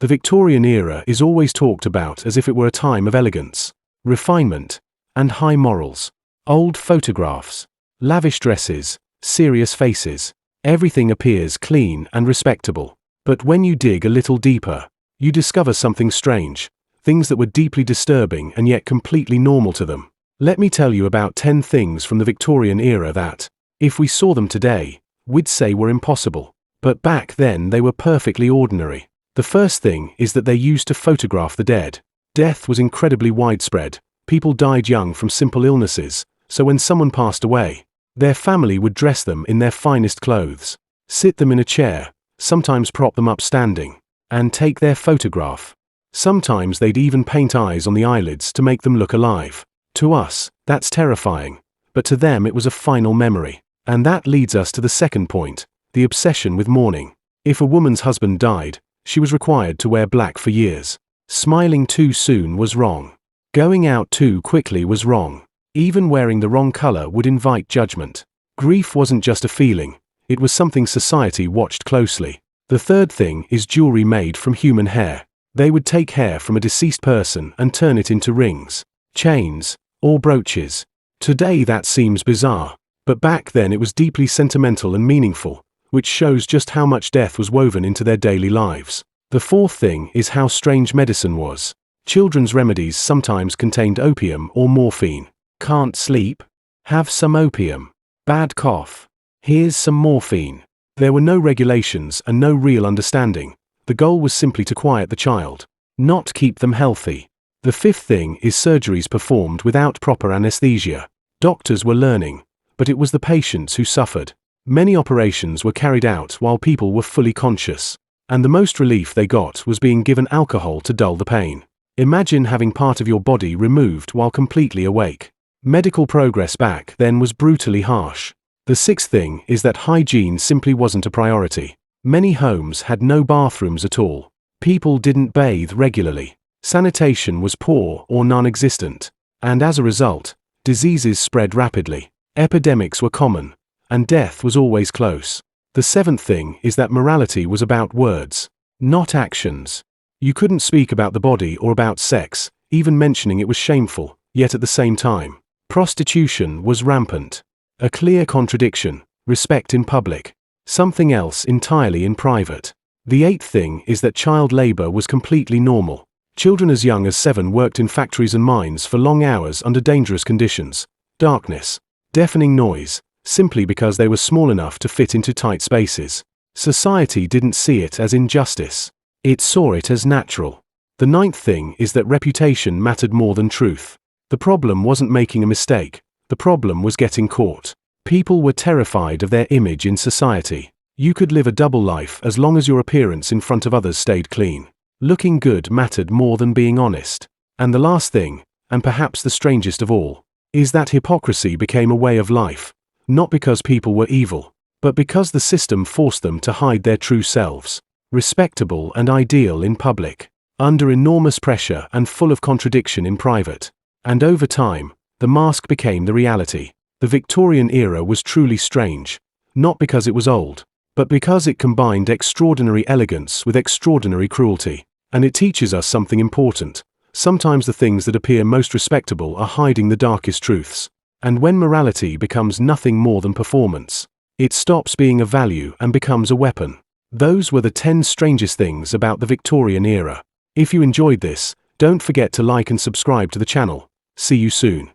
The Victorian era is always talked about as if it were a time of elegance, refinement, and high morals. Old photographs, lavish dresses, serious faces. Everything appears clean and respectable. But when you dig a little deeper, you discover something strange, things that were deeply disturbing and yet completely normal to them. Let me tell you about 10 things from the Victorian era that, if we saw them today, we'd say were impossible. But back then they were perfectly ordinary. The first thing is that they used to photograph the dead. Death was incredibly widespread. People died young from simple illnesses, so when someone passed away, their family would dress them in their finest clothes, sit them in a chair, sometimes prop them up standing, and take their photograph. Sometimes they'd even paint eyes on the eyelids to make them look alive. To us, that's terrifying, but to them it was a final memory. And that leads us to the second point, the obsession with mourning. If a woman's husband died, she was required to wear black for years. Smiling too soon was wrong. Going out too quickly was wrong. Even wearing the wrong color would invite judgment. Grief wasn't just a feeling, it was something society watched closely. The third thing is jewelry made from human hair. They would take hair from a deceased person and turn it into rings, chains, or brooches. Today that seems bizarre, but back then it was deeply sentimental and meaningful, which shows just how much death was woven into their daily lives. The fourth thing is how strange medicine was. Children's remedies sometimes contained opium or morphine. Can't sleep? Have some opium. Bad cough? Here's some morphine. There were no regulations and no real understanding. The goal was simply to quiet the child, not keep them healthy. The fifth thing is surgeries performed without proper anesthesia. Doctors were learning, but it was the patients who suffered. Many operations were carried out while people were fully conscious, and the most relief they got was being given alcohol to dull the pain. Imagine having part of your body removed while completely awake. Medical progress back then was brutally harsh. The sixth thing is that hygiene simply wasn't a priority. Many homes had no bathrooms at all. People didn't bathe regularly. Sanitation was poor or non-existent. And as a result, diseases spread rapidly. Epidemics were common, and death was always close. The seventh thing is that morality was about words, not actions. You couldn't speak about the body or about sex, even mentioning it was shameful, yet at the same time, prostitution was rampant. A clear contradiction, respect in public, something else entirely in private. The eighth thing is that child labor was completely normal. Children as young as 7 worked in factories and mines for long hours under dangerous conditions, darkness, deafening noise, simply because they were small enough to fit into tight spaces. Society didn't see it as injustice. It saw it as natural. The ninth thing is that reputation mattered more than truth. The problem wasn't making a mistake. The problem was getting caught. People were terrified of their image in society. You could live a double life as long as your appearance in front of others stayed clean. Looking good mattered more than being honest. And the last thing, and perhaps the strangest of all, is that hypocrisy became a way of life. Not because people were evil, but because the system forced them to hide their true selves. Respectable and ideal in public, under enormous pressure and full of contradiction in private. And over time, the mask became the reality. The Victorian era was truly strange, not because it was old, but because it combined extraordinary elegance with extraordinary cruelty. And it teaches us something important. Sometimes the things that appear most respectable are hiding the darkest truths. And when morality becomes nothing more than performance, it stops being a value and becomes a weapon. Those were the 10 strangest things about the Victorian era. If you enjoyed this, don't forget to like and subscribe to the channel. See you soon.